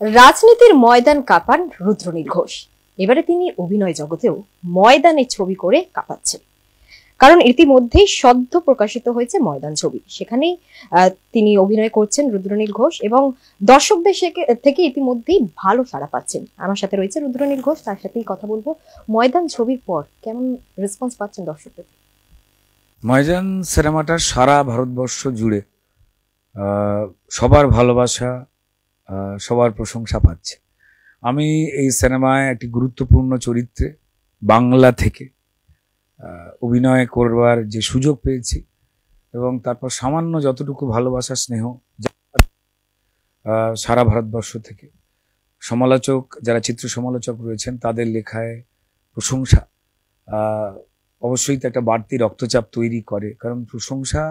রাজনীতির ময়দান কাঁপান রুদ্রনীল ঘোষ। এবারে তিনি অভিনয় জগতেও ময়দানে ছবি করে কাঁপাচ্ছেন, কারণ ইতিমধ্যেই সদ্য প্রকাশিত হয়েছে ময়দান ছবি। সেখানেই তিনি অভিনয় করছেন রুদ্রনীল ঘোষ এবং দর্শকদের থেকে ইতিমধ্যেই ভালো সাড়া পাচ্ছেন। আমার সাথে রয়েছে রুদ্রনীল ঘোষ, তার সাথেই কথা বলবো। ময়দান ছবির পর কেমন রেসপন্স পাচ্ছেন দর্শকদের? ময়দান সিনেমাটা সারা ভারতবর্ষ জুড়ে সবার ভালোবাসা, সবার প্রশংসা পাচ্ছে। আমি এই সিনেমায় একটি গুরুত্বপূর্ণ চরিত্রে বাংলা থেকে অভিনয় করবার যে সুযোগ পেয়েছি এবং তারপর সামান্য যতটুকু ভালোবাসা স্নেহ সারা ভারতবর্ষ থেকে সমালোচক, যারা চিত্র সমালোচক রয়েছেন, তাদের লেখায় প্রশংসা অবশ্যই তো একটা বাড়তি রক্তচাপ তৈরি করে, কারণ প্রশংসা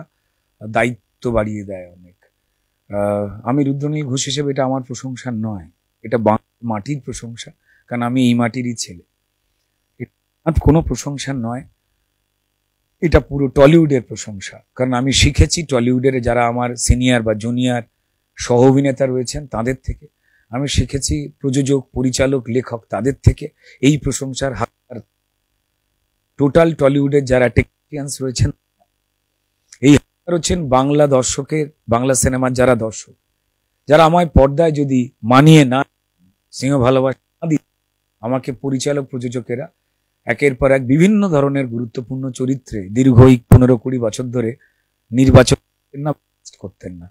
দায়িত্ব বাড়িয়ে দেয় অনেক। আমি রুদ্রনীল ঘোষ হিসেবে এটা আমার প্রশংসা নয়, এটা মাটির প্রশংসা, কারণ আমি এই মাটিরই ছেলে। কোনো প্রশংসা নয়, এটা পুরো টলিউডের প্রশংসা, কারণ আমি শিখেছি টলিউডের যারা আমার সিনিয়র বা জুনিয়র সহ অভিনেতা রয়েছেন তাদের থেকে। আমি শিখেছি প্রযোজক, পরিচালক, লেখক তাদের থেকে। এই প্রশংসার হাত টোটাল টলিউডের যারা টেকনিশিয়ানস রয়েছেন, এই হচ্ছেন বাংলা দর্শকের, বাংলা সিনেমার যারা দর্শক, যারা আমায় পর্দায় যদি মানিয়ে না স্নেহ ভালোবাসা দিই, আমাকে পরিচালক প্রযোজকেরা একের পর এক বিভিন্ন ধরনের গুরুত্বপূর্ণ চরিত্রে দীর্ঘ 15-20 বছর ধরে নির্বাচন করতেন না।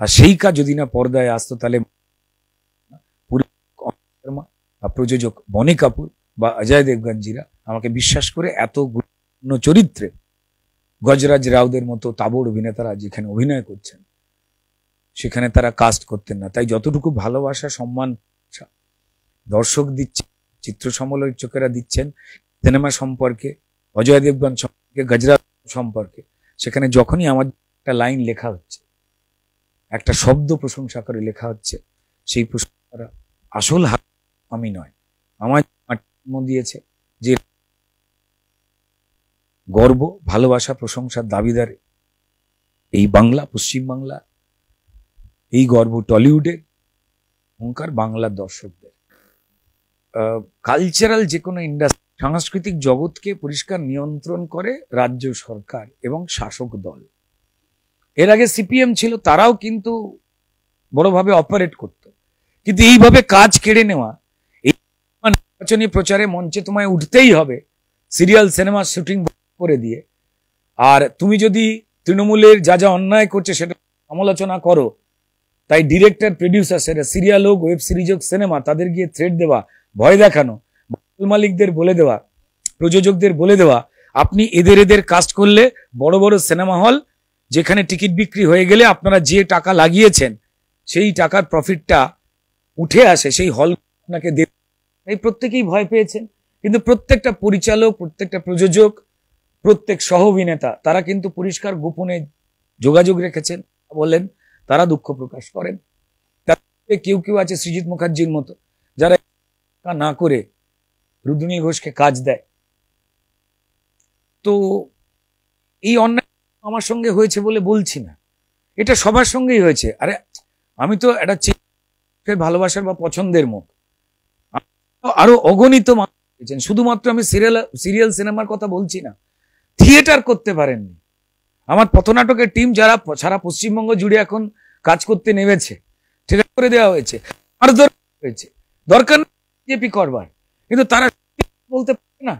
আর সেই কাজ যদি না পর্দায় আসতো, তাহলে প্রযোজক বনি কাপুর বা অজয় দেবগনজিরা আমাকে বিশ্বাস করে এত গুরুত্বপূর্ণ চরিত্রে গজরাজ রাওদের মতো তাবড় অভিনেতারা যেখানে অভিনয় করছেন, সেখানে তারা কাস্ট করতেন না। তাই যতটুকু ভালোবাসা, সম্মান দর্শক দিচ্ছে, চিত্র সমালোচকেরা দিচ্ছেন সিনেমা সম্পর্কে, অজয় দেবগন সম্পর্কে, গজরাজ সম্পর্কে, সেখানে যখনই আমার একটা লাইন লেখা হচ্ছে, একটা শব্দ প্রশংসা করে লেখা হচ্ছে, সেই প্রশংসাটা আসল হাত আমি নয়, আমার জন্ম দিয়েছে যে গর্ব, ভালোবাসা, প্রশংসার দাবিদার এই বাংলা, পশ্চিম বাংলা, এই গর্ব টলিউডের, অহংকার বাংলার দর্শকদের। কালচারাল যে কোনো ইন্ডাস্ট্রি, সাংস্কৃতিক জগৎকে পরিষ্কার নিয়ন্ত্রণ করে রাজ্য সরকার এবং শাসক দল। এর আগে সিপিএম ছিল, তারাও কিন্তু বড়ভাবে অপারেট করত, কিন্তু এইভাবে কাজ কেড়ে নেওয়া, এই নির্বাচনী প্রচারে মঞ্চে তোমায় উঠতেই হবে সিরিয়াল সিনেমা শুটিং করে দিয়ে, আর তুমি যদি তৃণমূলের যা যা অন্যায় করছে সেটা সমালোচনা করো, তাই ডিরেক্টর, প্রডিউসার, সেটা সিরিয়াল হোক, ওয়েব সিরিজ হোক, সিনেমা, তাদের গিয়ে থ্রেট দেওয়া, ভয় দেখানো, মালিকদের বলে দেওয়া, প্রযোজকদের বলে দেওয়া, আপনি এদের কাস্ট করলে বড় বড় সিনেমা হল যেখানে টিকিট বিক্রি হয়ে গেলে আপনারা যে টাকা লাগিয়েছেন সেই টাকার প্রফিটটা উঠে আসে, সেই হল আপনাকে দেবে। এই প্রত্যেকেই ভয় পেয়েছেন, কিন্তু প্রত্যেকটা পরিচালক, প্রত্যেকটা প্রযোজক, প্রত্যেক সহ অভিনেতা তারা কিন্তু পরিষ্কার গোপনে যোগাযোগ রেখেছেন, বলেন, তারা দুঃখ প্রকাশ করেন। কেউ কেউ আছে সৃজিত মুখার্জির মতো, যারা না করে রুদ্রনীল ঘোষকে কাজ দেয়। তো এই অন্যায় আমার সঙ্গে হয়েছে বলে বলছি না, এটা সবার সঙ্গেই হয়েছে। আরে আমি তো একটা ভালোবাসার বা পছন্দের মুখ, আরো অগণিত মানুষ, শুধুমাত্র আমি সিরিয়াল সিনেমার কথা বলছি না, থিয়েটার করতে পারেননি। আমার পথনাটকের টিম যারা সারা পশ্চিমবঙ্গ জুড়ে এখন কাজ করতে নেমেছে, ঠিক করে দেওয়া হয়েছে, আর হয়েছে, দরকার বিজেপি করবার, কিন্তু তারা বলতে পারে না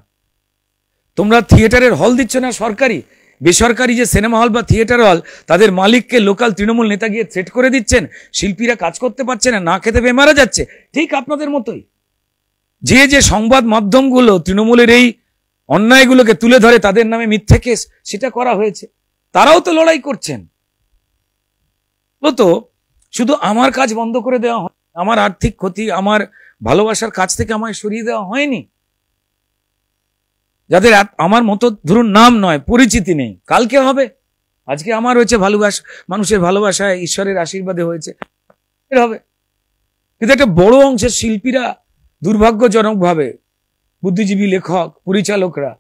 তোমরা থিয়েটারের হল দিচ্ছ না, সরকারি বেসরকারি যে সিনেমা হল বা থিয়েটার হল, তাদের মালিককে লোকাল তৃণমূল নেতা গিয়ে থ্রেট করে দিচ্ছেন, শিল্পীরা কাজ করতে পারছে না, না খেতে বেমারা যাচ্ছে। ঠিক আপনাদের মতোই যে যে সংবাদ মাধ্যমগুলো তৃণমূলের এই অন্যায়গুলোকে তুলে ধরে, তাদের নামে মিথ্যে কেস সেটা করা হয়েছে, তারাও তো লড়াই করছেন। তো শুধু আমার কাজ বন্ধ করে দেওয়া হয়, আমার আর্থিক ক্ষতি, আমার ভালোবাসার কাজ থেকে আমায় সরিয়ে দেওয়া হয়নি। যাদের আমার মতো ধরুন নাম নয়, পরিচিতি নেই, কালকে হবে, আজকে আমার হয়েছে ভালোবাসা, মানুষের ভালোবাসায়, ঈশ্বরের আশীর্বাদে হয়েছে, হবে। কিন্তু একটা বড় অংশের শিল্পীরা দুর্ভাগ্যজনক ভাবে, বুদ্ধিজীবী, লেখক, পরিচালকরা,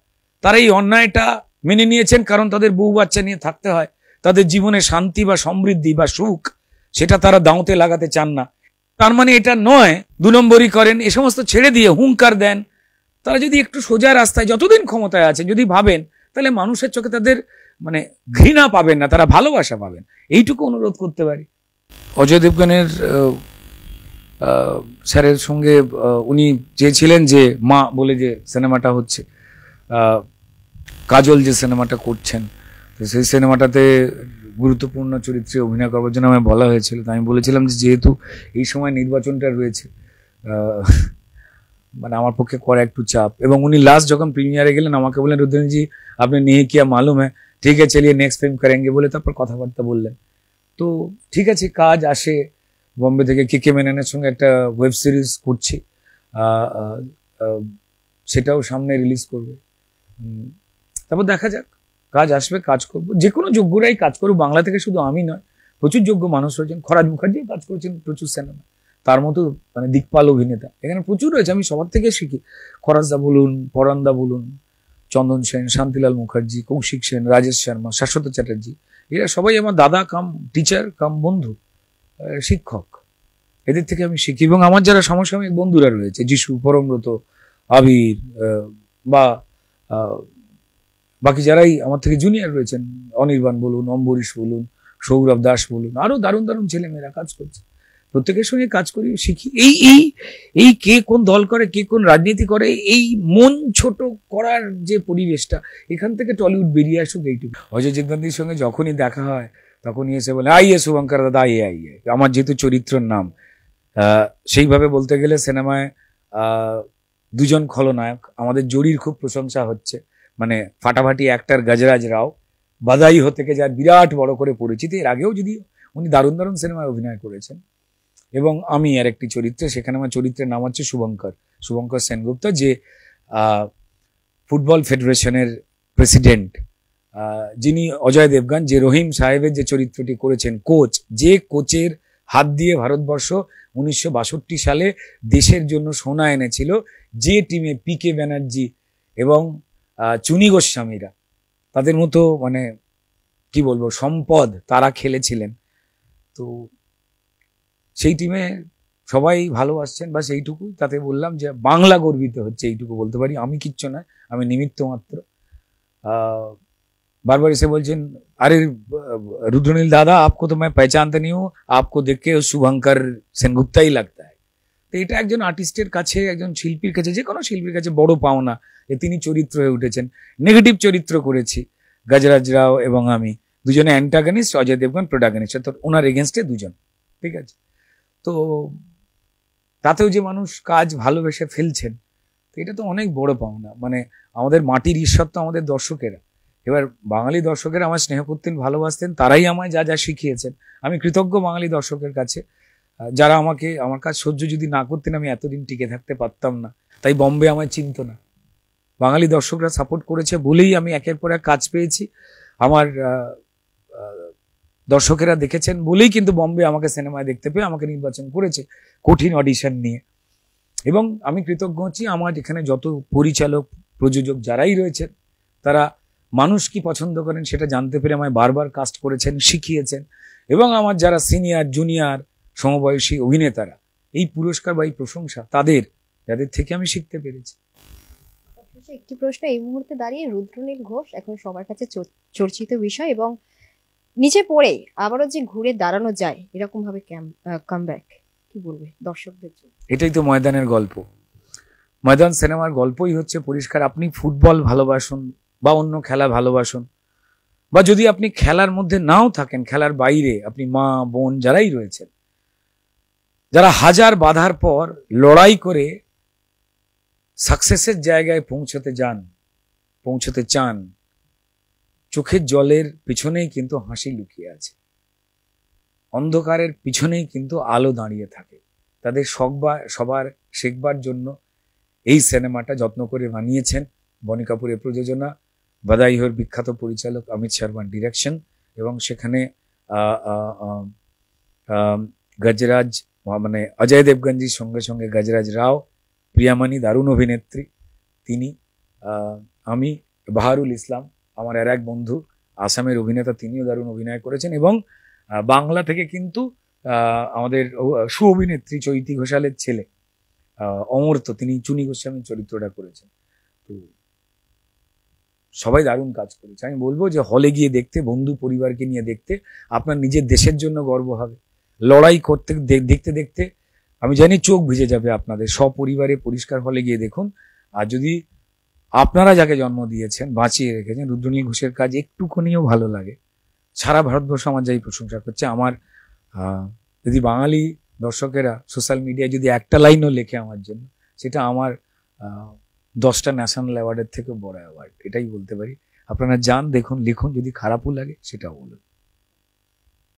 তারা এই অন্যায়টা মেনে নিয়েছেন, কারণ তাদের বউ বাচ্চা নিয়ে থাকতে হয়, তাদের জীবনে শান্তি বা সমৃদ্ধি বা সুখ সেটা তারা দাঁওতে লাগাতে চান না। তার মানে এটা নয় 2 নম্বরই করেন, এ সমস্ত ছেড়ে দিয়ে হুঙ্কার দেন। তারা যদি একটু সোজা রাস্তায় যতদিন ক্ষমতায় আছে যদি ভাবেন, তাহলে মানুষের চোখে তাদের মানে ঘৃণা পাবেন না, তারা ভালোবাসা পাবেন। এইটুকু অনুরোধ করতে পারি। অজয় দেবগনের স্যারের সঙ্গে উনি চেয়েছিলেন যে মা বলে যে সিনেমাটা হচ্ছে, কাজল যে সিনেমাটা করছেন, তো সেই সিনেমাটাতে গুরুত্বপূর্ণ চরিত্রে অভিনয় করবার জন্য আমায় বলা হয়েছিল। তো আমি বলেছিলাম যে যেহেতু এই সময় নির্বাচনটা রয়েছে, মানে আমার পক্ষে করা একটু চাপ। এবং উনি লাস্ট যখন প্রিমিয়ারে গেলেন আমাকে বললেন, রুদ্রনীজি আপনি নেই কিয়া মালুম হ্যাঁ, ঠিক আছে চলিয়ে নেক্সট ফিল্ম করেঙ্গে বলে তারপর কথাবার্তা বললেন। তো ঠিক আছে, কাজ আসে বম্বে থেকে, কে মেননের সঙ্গে একটা ওয়েব সিরিজ করছি, সেটাও সামনে রিলিজ করবে। তারপর দেখা যাক, কাজ আসবে, কাজ করবো। যে কোনো যোগ্যরাই কাজ করবো, বাংলা থেকে শুধু আমি নয়, প্রচুর যোগ্য মানুষ রয়েছেন। খরাজ মুখার্জি কাজ করেছেন প্রচুর সিনেমা, তার মতো মানে দিকপাল অভিনেতা এখানে প্রচুর রয়েছে, আমি সবার থেকে শিখি। খরাজদা বলুন, পরানদা বলুন, চন্দন সেন, শান্তিলাল মুখার্জি, কৌশিক সেন, রাজেশ শর্মা, শাশ্বত চ্যাটার্জি, এরা সবাই আমার দাদা কাম টিচার কাম বন্ধু, শিক্ষক। এদের থেকে আমি শিখি। এবং আমার যারা সমসাময়িক বন্ধুরা রয়েছে, যিশু, পরমব্রত, আবির, বা বাকি যারাই আমার থেকে জুনিয়র রয়েছেন, অনির্বাণ বলুন, অম্বরীশ বলুন, সৌরভ দাস বলুন, আরো দারুণ দারুণ ছেলেমেয়েরা কাজ করছে। প্রত্যেকের সঙ্গে কাজ করি, শিখি। এই কে কোন দল করে, কে কোন রাজনীতি করে, এই মন ছোট করার যে পরিবেশটা, এখান থেকে টলিউড বেরিয়ে আসুক, এইটুকু। অজয় দেবগনের সঙ্গে যখনই দেখা হয় তখনই এসে বলে আইয়ে শুভঙ্কর দাদা, আইয়ে। আমার যেহেতু চরিত্রের নাম, সেইভাবে বলতে গেলে সিনেমায় 2 জন খলনায়ক। আমাদের জরির খুব প্রশংসা হচ্ছে, মানে ফাটাফাটি অ্যাক্টর গজরাজ রাও, বাদাই হো থেকে যার বিরাট বড় করে পরিচিতি। এর আগেও যদি উনি দারুণ দারুণ সিনেমায় অভিনয় করেছেন। এবং আমি আর একটি চরিত্রে, সেখানে আমার চরিত্রের নাম হচ্ছে শুভঙ্কর সেনগুপ্ত, যে ফুটবল ফেডারেশনের প্রেসিডেন্ট, যিনি অজয় দেবগন, যে রহিম সাহেবের যে চরিত্রটি করেছেন, কোচ, যে কোচের হাত দিয়ে ভারতবর্ষ 1962 সালে দেশের জন্য সোনা এনেছিল, যে টিমে পিকে ব্যানার্জি এবং চুনি গোস্বামীরা, তাদের মতো মানে কি বলবো সম্পদ, তারা খেলেছিলেন। তো সেই টিমে সবাই ভালোবাসছেন, বা সেইটুকুই। তাতে বললাম যে বাংলা গর্বিত হচ্ছে, এইটুকু বলতে পারি। আমি কিচ্ছু নয়, আমি নিমিত্ত মাত্র। बार-बार এসে বলছেন, আরে रुद्रनील दादा आपको तो मैं पहचानता नहीं हूँ, आपको देख के शुभंकर सेनगुप्ता ही लगता है। তো এটা একজন আর্টিস্টের কাছে, একজন শিল্পীর কাছে, যে কোনো শিল্পীর কাছে বড় পাওনা যে তিনি চরিত্র হয়ে উঠেছেন। নেগেটিভ চরিত্র করেছি গজরাজ রাও এবং আমি, দুজনে অ্যান্টাগনিস্ট, অজয় দেবগন প্রোটাগনিস্ট, তো ওনার এগেনস্টে 2 জন, ঠিক আছে। তো তাতেও যে মানুষ কাজ ভালোবেসে ফেলছেন, তো এটা তো অনেক বড় পাওনা। মানে আমাদের মাটির ঈশ্বর তো আমাদের দর্শকেরা। এবার বাঙালি দর্শকেরা আমার স্নেহ করতেন, ভালোবাসতেন, তারাই আমায় যা যা শিখিয়েছেন। আমি কৃতজ্ঞ বাঙালি দর্শকের কাছে, যারা আমাকে, আমার কাজ সহ্য যদি না করতেন আমি এতদিন টিকে থাকতে পারতাম না। তাই বম্বে আমায় চিনত না। বাঙালি দর্শকরা সাপোর্ট করেছে বলেই আমি একের পর এক কাজ পেয়েছি। আমার দর্শকেরা দেখেছেন বলেই কিন্তু বম্বে আমাকে সিনেমায় দেখতে পেয়ে আমাকে নির্বাচন করেছে কঠিন অডিশন নিয়ে। এবং আমি কৃতজ্ঞ হচ্ছি আমার এখানে যত পরিচালক, প্রযোজক যারাই রয়েছেন, তারা মানুষ কি পছন্দ করেন সেটা জানতে পেরে আমায় বারবার কাস্ট করেছেন, শিখিয়েছেন। এবং আমার যারা সিনিয়র, জুনিয়র, সমবয়সী অভিনেতারা, এই পুরস্কার বা এই প্রশংসা তাদের, যাদের থেকে আমি শিখতে পেরেছি। একটি প্রশ্ন এই মুহূর্তে দাঁড়িয়ে, রুদ্রনীল ঘোষ এখন সবার কাছে চর্চিত বিষয়, এবং নিচে পড়ে আবারও যে ঘুরে দাঁড়ানো যায় এরকম ভাবে কামব্যাক, কি বলবে দর্শকদের জন্য? এটাই তো ময়দানের গল্প। ময়দান সিনেমার গল্পই হচ্ছে পরিষ্কার। আপনি ফুটবল ভালোবাসুন বা অন্য খেলা ভালোবাসুন, বা যদি আপনি খেলার মধ্যে নাও থাকেন, খেলার বাইরে আপনি মা বোন যারাই রয়েছেন, যারা হাজার বাধার পর লড়াই করে সাকসেসের জায়গায় পৌঁছতে চান, চোখের জলের পিছনেই কিন্তু হাসি লুকিয়ে আছে, অন্ধকারের পিছনেই কিন্তু আলো দাঁড়িয়ে থাকে। তাদের সবার শেখবার জন্য এই সিনেমাটা যত্ন করে বানিয়েছেন বনি কাপুরের প্রযোজনা, বাদাই হোর বিখ্যাত পরিচালক অমিত শর্মার ডিরেকশন, এবং সেখানে গজরাজ মানে অজয় দেবগনজির সঙ্গে সঙ্গে গজরাজ রাও, প্রিয়ামণি দারুণ অভিনেত্রী তিনি, আমি, বাহারুল ইসলাম আমার আর এক বন্ধু, আসামের অভিনেতা, তিনিও দারুণ অভিনয় করেছেন। এবং বাংলা থেকে কিন্তু আমাদের সু অভিনেত্রী চৈতি ঘোষালের ছেলে অমর্ত্য, তিনি চুনি গোস্বামীর চরিত্রটা করেছেন। তো সবাই দারুণ কাজ করেছে। আমি বলবো যে হলে গিয়ে দেখতে, বন্ধু পরিবারকে নিয়ে দেখতে, আপনার নিজের দেশের জন্য গর্ব হবে। লড়াই করতে দেখতে দেখতে আমি জানি চোখ ভিজে যাবে আপনাদের। সপরিবারে পরিষ্কার হলে গিয়ে দেখুন। আর যদি আপনারা যাকে জন্ম দিয়েছেন, বাঁচিয়ে রেখেছেন, রুদ্রনীল ঘোষের কাজ একটুখানিও ভালো লাগে, সারা ভারতবর্ষ আমার যাই প্রশংসা করছে। আমার যদি বাঙালি দর্শকেরা সোশ্যাল মিডিয়ায় যদি একটা লাইনও লেখে আমার জন্য, সেটা আমার 10টা ন্যাশনাল অ্যাওয়ার্ডের থেকে বড় অ্যাওয়ার্ড, এটাই বলতে পারি। আপনারা যান, দেখুন, লিখুন, যদি খারাপও লাগে সেটাও বলুন।